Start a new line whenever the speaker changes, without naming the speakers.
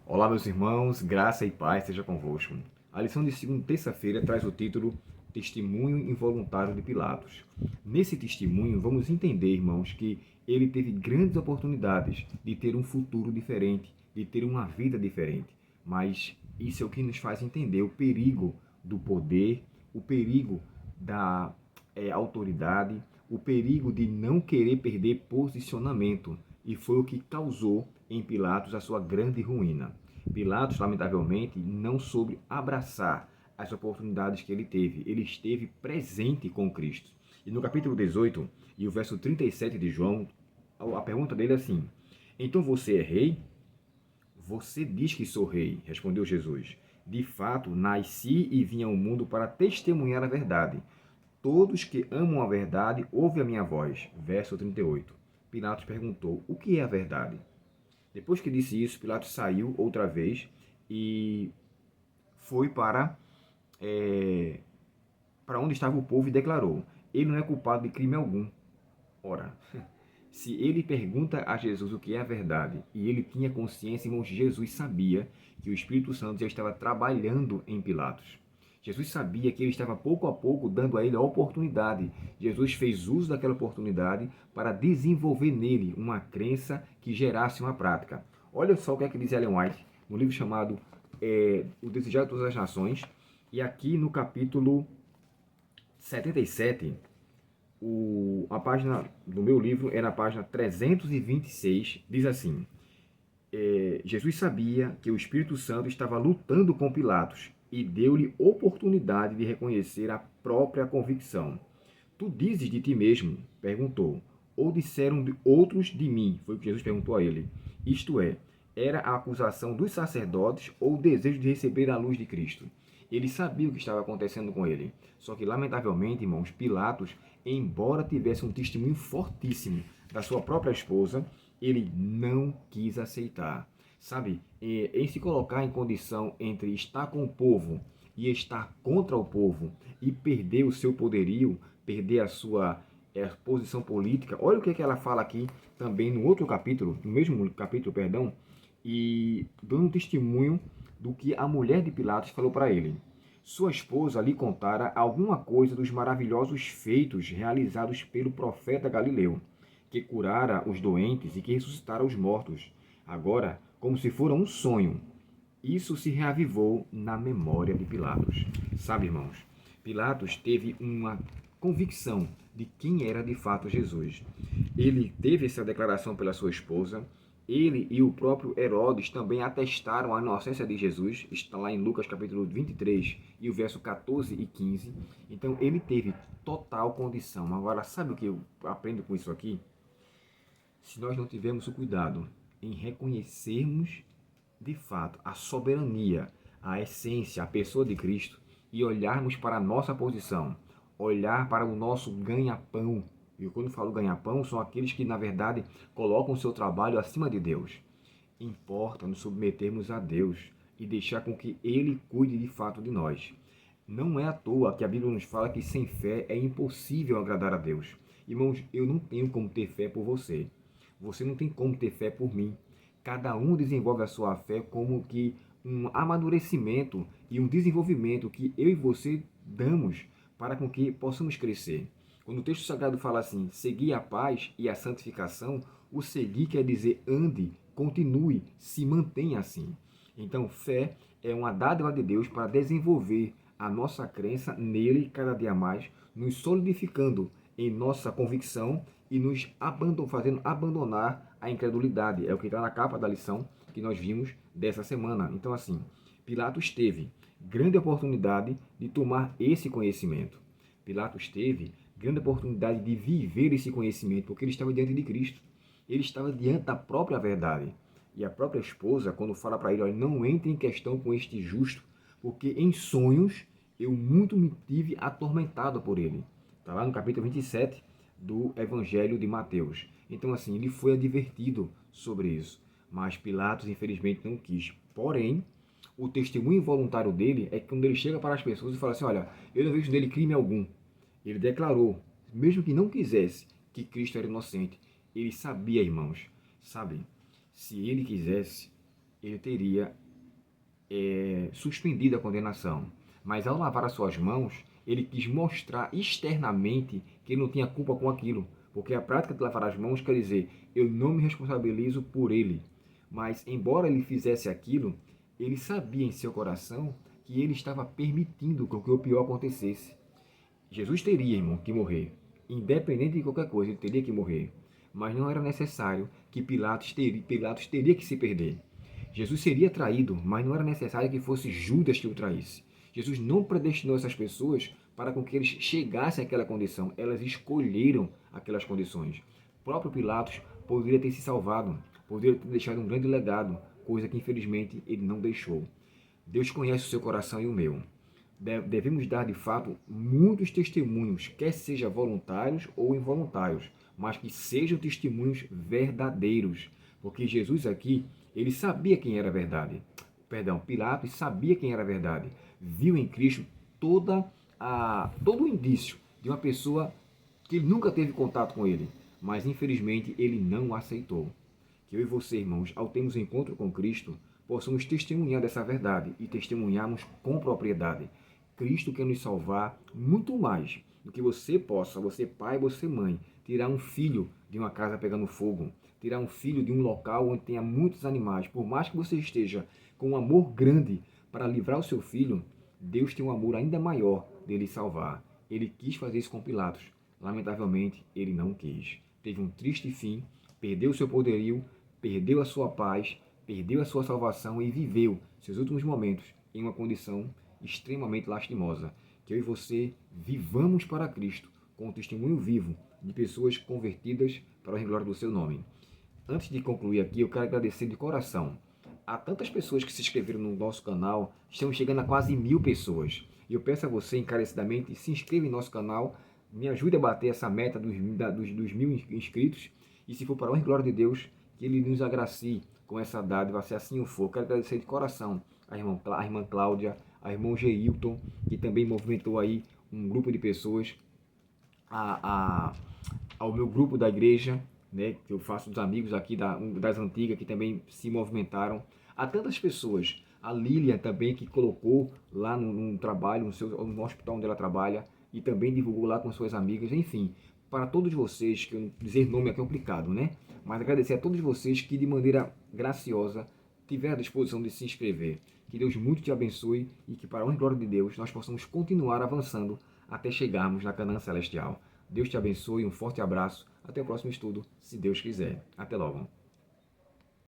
Olá, meus irmãos, graça e paz seja convosco. A lição de segunda terça-feira traz o título Testemunho Involuntário de Pilatos. Nesse testemunho, vamos entender, irmãos, que ele teve grandes oportunidades de ter um futuro diferente, de ter uma vida diferente. Mas isso é o que nos faz entender o perigo do poder, o perigo da autoridade, o perigo de não querer perder posicionamento. E foi o que causou em Pilatos a sua grande ruína. Pilatos, lamentavelmente, não soube abraçar as oportunidades que ele teve. Ele esteve presente com Cristo. E no capítulo 18 e o verso 37 de João, a pergunta dele é assim: então você é rei? Você diz que sou rei, respondeu Jesus. De fato, nasci e vim ao mundo para testemunhar a verdade. Todos que amam a verdade ouvem a minha voz. Verso 38. Pilatos perguntou: o que é a verdade? Depois que disse isso, Pilatos saiu outra vez e foi para onde estava o povo e declarou: ele não é culpado de crime algum. Ora, se ele pergunta a Jesus o que é a verdade e ele tinha consciência, irmãos, Jesus sabia que o Espírito Santo já estava trabalhando em Pilatos. Jesus sabia que ele estava pouco a pouco dando a ele a oportunidade. Jesus fez uso daquela oportunidade para desenvolver nele uma crença que gerasse uma prática. Olha só o que é que diz Ellen White no livro chamado O Desejado de Todas as Nações. E aqui no capítulo 77, a página do meu livro é na página 326, diz assim: Jesus sabia que o Espírito Santo estava lutando com Pilatos e deu-lhe oportunidade de reconhecer a própria convicção. Tu dizes de ti mesmo? Perguntou. Ou disseram de outros de mim? Foi o que Jesus perguntou a ele. Isto é, era a acusação dos sacerdotes ou o desejo de receber a luz de Cristo? Ele sabia o que estava acontecendo com ele. Só que, lamentavelmente, irmãos, Pilatos, embora tivesse um testemunho fortíssimo da sua própria esposa, ele não quis aceitar. Sabe, em se colocar em condição entre estar com o povo e estar contra o povo e perder o seu poderio, perder a sua posição política. Olha o que ela fala aqui também no outro capítulo, no mesmo capítulo, perdão, e dando um testemunho do que a mulher de Pilatos falou para ele. Sua esposa lhe contara alguma coisa dos maravilhosos feitos realizados pelo profeta Galileu, que curara os doentes e que ressuscitara os mortos. Agora, como se fora um sonho, isso se reavivou na memória de Pilatos. Sabe, irmãos, Pilatos teve uma convicção de quem era de fato Jesus. Ele teve essa declaração pela sua esposa. Ele e o próprio Herodes também atestaram a inocência de Jesus. Está lá em Lucas capítulo 23 e o verso 14 e 15. Então ele teve total condição. Agora, sabe o que eu aprendo com isso aqui? Se nós não tivermos o cuidado em reconhecermos de fato a soberania, a essência, a pessoa de Cristo e olharmos para a nossa posição, olhar para o nosso ganha-pão. E quando eu falo ganha-pão, são aqueles que, na verdade, colocam o seu trabalho acima de Deus. Importa nos submetermos a Deus e deixar com que Ele cuide de fato de nós. Não é à toa que a Bíblia nos fala que sem fé é impossível agradar a Deus. Irmãos, eu não tenho como ter fé por você. Você não tem como ter fé por mim. Cada um desenvolve a sua fé como que um amadurecimento e um desenvolvimento que eu e você damos para com que possamos crescer. Quando o texto sagrado fala assim, seguir a paz e a santificação, o seguir quer dizer ande, continue, se mantenha assim. Então, fé é uma dádiva de Deus para desenvolver a nossa crença nele cada dia mais, nos solidificando em nossa convicção e nos fazendo abandonar a incredulidade. É o que está na capa da lição que nós vimos dessa semana. Então, assim, Pilatos teve grande oportunidade de tomar esse conhecimento. Pilatos teve grande oportunidade de viver esse conhecimento, porque ele estava diante de Cristo. Ele estava diante da própria verdade. E a própria esposa, quando fala para ele, olha, não entre em questão com este justo, porque em sonhos eu muito me tive atormentado por ele. Está lá no capítulo 27 do Evangelho de Mateus. Então, assim, ele foi advertido sobre isso. Mas Pilatos, infelizmente, não quis. Porém, o testemunho involuntário dele é que quando ele chega para as pessoas e fala assim, olha, eu não vejo nele crime algum. Ele declarou, mesmo que não quisesse, que Cristo era inocente. Ele sabia, irmãos, sabe, se ele quisesse, ele teria suspendido a condenação. Mas ao lavar as suas mãos, ele quis mostrar externamente que ele não tinha culpa com aquilo. Porque a prática de lavar as mãos quer dizer, eu não me responsabilizo por ele. Mas, embora ele fizesse aquilo, ele sabia em seu coração que ele estava permitindo que o pior acontecesse. Jesus teria, irmão, que morrer. Independente de qualquer coisa, ele teria que morrer. Mas não era necessário que Pilatos teria que se perder. Jesus seria traído, mas não era necessário que fosse Judas que o traísse. Jesus não predestinou essas pessoas para com que eles chegassem àquela condição. Elas escolheram aquelas condições. O próprio Pilatos poderia ter se salvado, poderia ter deixado um grande legado, coisa que infelizmente ele não deixou. Deus conhece o seu coração e o meu. Devemos dar de fato muitos testemunhos, quer sejam voluntários ou involuntários, mas que sejam testemunhos verdadeiros. Porque Jesus aqui, ele sabia quem era a verdade. Pilatos sabia quem era a verdade. Viu em Cristo todo o indício de uma pessoa que ele nunca teve contato com ele, mas infelizmente ele não aceitou. Que eu e você, irmãos, ao termos um encontro com Cristo, possamos testemunhar dessa verdade e testemunharmos com propriedade. Cristo quer nos salvar muito mais do que você possa, você pai, você mãe, tirar um filho de uma casa pegando fogo, tirar um filho de um local onde tenha muitos animais. Por mais que você esteja com um amor grande para livrar o seu filho, Deus tem um amor ainda maior dele salvar. Ele quis fazer isso com Pilatos. Lamentavelmente, ele não quis. Teve um triste fim, perdeu o seu poderio, perdeu a sua paz, perdeu a sua salvação e viveu seus últimos momentos em uma condição extremamente lastimosa. Que eu e você vivamos para Cristo com um testemunho vivo de pessoas convertidas para a glória do seu nome. Antes de concluir aqui, eu quero agradecer de coração a tantas pessoas que se inscreveram no nosso canal. Estamos chegando a quase 1000 pessoas. E eu peço a você encarecidamente, se inscreva em nosso canal, me ajude a bater essa meta dos 1000 inscritos. E se for para a honra e glória de Deus, que Ele nos agracie com essa dádiva, se assim o for. Quero agradecer de coração a irmã Cláudia, a irmão Geilton, que também movimentou aí um grupo de pessoas, ao meu grupo da igreja, né, que eu faço dos amigos aqui das antigas, que também se movimentaram. Há tantas pessoas, a Lília também, que colocou lá no trabalho, no hospital onde ela trabalha, e também divulgou lá com suas amigas, enfim. Para todos vocês, que dizer nome é complicado, né? Mas agradecer a todos vocês que de maneira graciosa tiveram a disposição de se inscrever. Que Deus muito te abençoe e que, para a honra e glória de Deus, nós possamos continuar avançando até chegarmos na Canaã Celestial. Deus te abençoe, um forte abraço. Até o próximo estudo, se Deus quiser. Até logo.